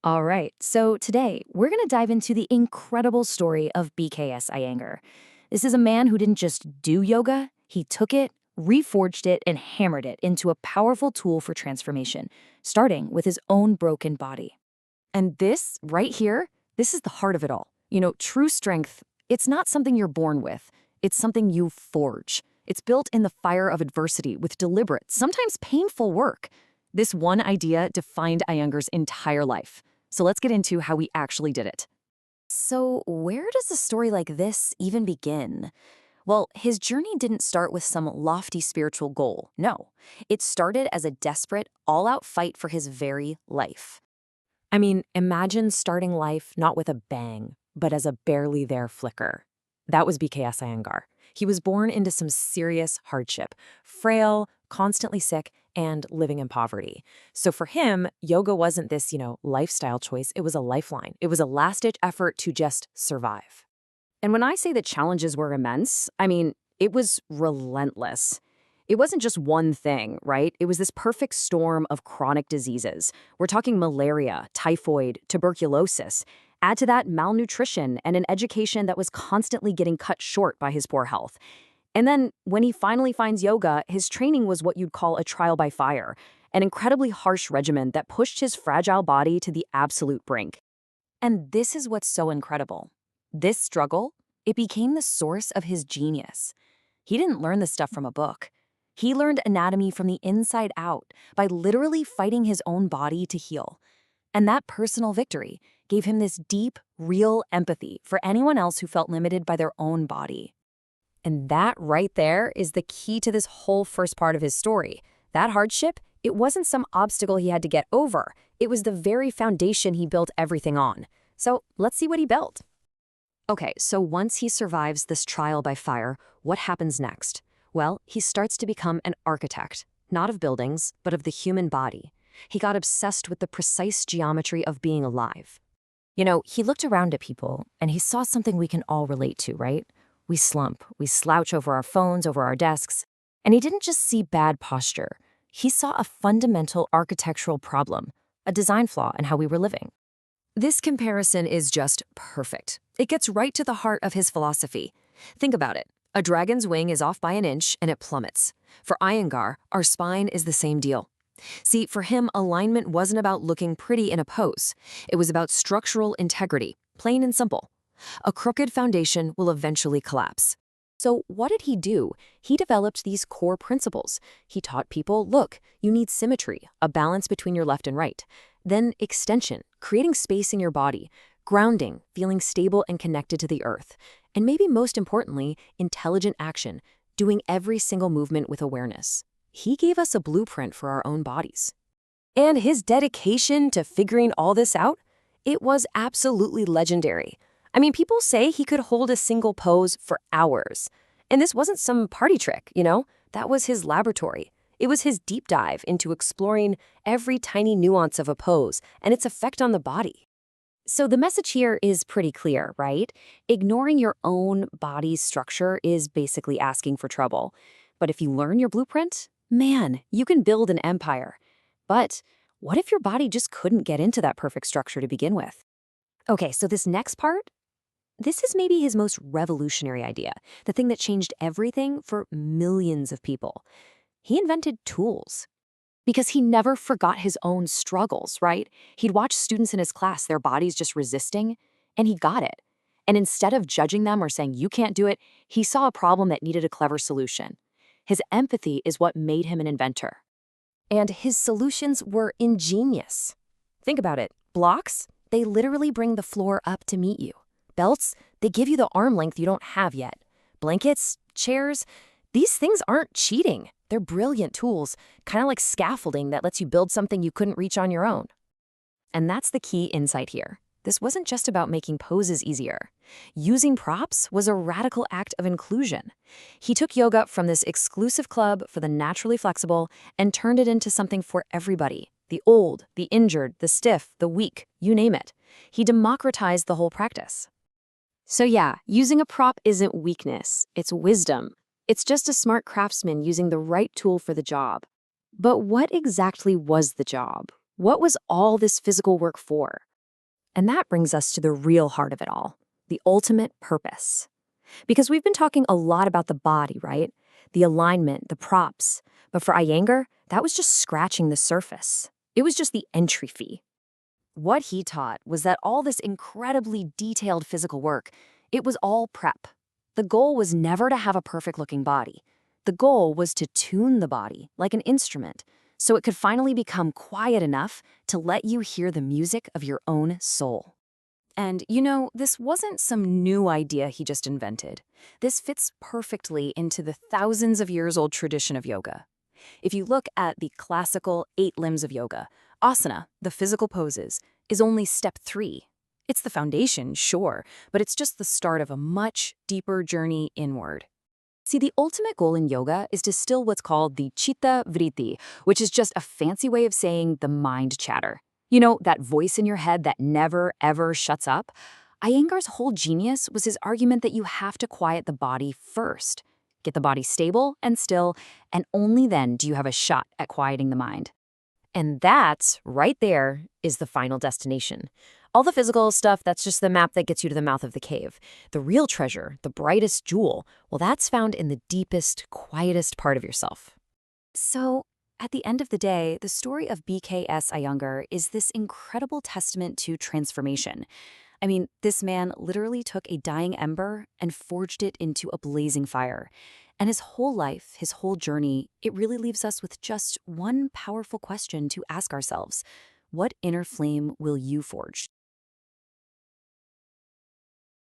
All right, so today we're going to dive into the incredible story of BKS Iyengar. This is a man who didn't just do yoga, he took it, reforged it, and hammered it into a powerful tool for transformation, starting with his own broken body. And this, right here, this is the heart of it all. True strength, it's not something you're born with, it's something you forge. It's built in the fire of adversity with deliberate, sometimes painful work. This one idea defined Iyengar's entire life. So let's get into how he actually did it. So, where does a story like this even begin? Well, his journey didn't start with some lofty spiritual goal. No, it started as a desperate, all out fight for his very life. I mean, imagine starting life not with a bang, but as a barely there flicker. That was BKS Iyengar. He was born into some serious hardship, frail, constantly sick, and living in poverty. So for him, yoga wasn't this, lifestyle choice. It was a lifeline. It was a last-ditch effort to just survive. And when I say the challenges were immense, I mean, it was relentless. It wasn't just one thing, right? It was this perfect storm of chronic diseases. We're talking malaria, typhoid, tuberculosis. Add to that malnutrition and an education that was constantly getting cut short by his poor health. And then when he finally finds yoga, his training was what you'd call a trial by fire, an incredibly harsh regimen that pushed his fragile body to the absolute brink. And this is what's so incredible. This struggle, it became the source of his genius. He didn't learn this stuff from a book. He learned anatomy from the inside out by literally fighting his own body to heal. And that personal victory gave him this deep, real empathy for anyone else who felt limited by their own body. And that right there is the key to this whole first part of his story. That hardship, it wasn't some obstacle he had to get over. It was the very foundation he built everything on. So let's see what he built. Okay, so once he survives this trial by fire, what happens next? Well, he starts to become an architect, not of buildings, but of the human body. He got obsessed with the precise geometry of being alive. He looked around at people, and he saw something we can all relate to, right? We slump, we slouch over our phones, over our desks. And he didn't just see bad posture. He saw a fundamental architectural problem, a design flaw in how we were living. This comparison is just perfect. It gets right to the heart of his philosophy. Think about it. A dragon's wing is off by an inch and it plummets. For Iyengar, our spine is the same deal. See, for him, alignment wasn't about looking pretty in a pose. It was about structural integrity, plain and simple. A crooked foundation will eventually collapse. So what did he do? He developed these core principles. He taught people, look, you need symmetry, a balance between your left and right. Then extension, creating space in your body. Grounding, feeling stable and connected to the earth. And maybe most importantly, intelligent action, doing every single movement with awareness. He gave us a blueprint for our own bodies. And his dedication to figuring all this out, it was absolutely legendary. I mean, people say he could hold a single pose for hours. And this wasn't some party trick, That was his laboratory. It was his deep dive into exploring every tiny nuance of a pose and its effect on the body. So the message here is pretty clear, right? Ignoring your own body's structure is basically asking for trouble. But if you learn your blueprint, man, you can build an empire. But what if your body just couldn't get into that perfect structure to begin with? Okay, so this next part, this is maybe his most revolutionary idea, the thing that changed everything for millions of people. He invented tools. Because he never forgot his own struggles, right? He'd watch students in his class, their bodies just resisting, and he got it. And instead of judging them or saying, you can't do it, he saw a problem that needed a clever solution. His empathy is what made him an inventor. And his solutions were ingenious. Think about it. Blocks, they literally bring the floor up to meet you. Belts, they give you the arm length you don't have yet. Blankets, chairs, these things aren't cheating. They're brilliant tools, kind of like scaffolding that lets you build something you couldn't reach on your own. And that's the key insight here. This wasn't just about making poses easier. Using props was a radical act of inclusion. He took yoga from this exclusive club for the naturally flexible and turned it into something for everybody. The old, the injured, the stiff, the weak, you name it. He democratized the whole practice. So yeah, using a prop isn't weakness, it's wisdom. It's just a smart craftsman using the right tool for the job. But what exactly was the job? What was all this physical work for? And that brings us to the real heart of it all, the ultimate purpose. Because we've been talking a lot about the body, right? The alignment, the props. But for Iyengar, that was just scratching the surface. It was just the entry fee. What he taught was that all this incredibly detailed physical work, it was all prep. The goal was never to have a perfect-looking body. The goal was to tune the body like an instrument so it could finally become quiet enough to let you hear the music of your own soul. And, this wasn't some new idea he just invented. This fits perfectly into the thousands of years old tradition of yoga. If you look at the classical 8 limbs of yoga, asana, the physical poses, is only step 3. It's the foundation, sure, but it's just the start of a much deeper journey inward. See, the ultimate goal in yoga is to still what's called the chitta vritti, which is just a fancy way of saying the mind chatter. You know, that voice in your head that never, ever shuts up? Iyengar's whole genius was his argument that you have to quiet the body first. Get the body stable and still, and only then do you have a shot at quieting the mind. And that, right there, is the final destination. All the physical stuff, that's just the map that gets you to the mouth of the cave. The real treasure, the brightest jewel, well, that's found in the deepest, quietest part of yourself. So, at the end of the day, the story of BKS Iyengar is this incredible testament to transformation. I mean, this man literally took a dying ember and forged it into a blazing fire. And his whole life, his whole journey, it really leaves us with just one powerful question to ask ourselves. What inner flame will you forge?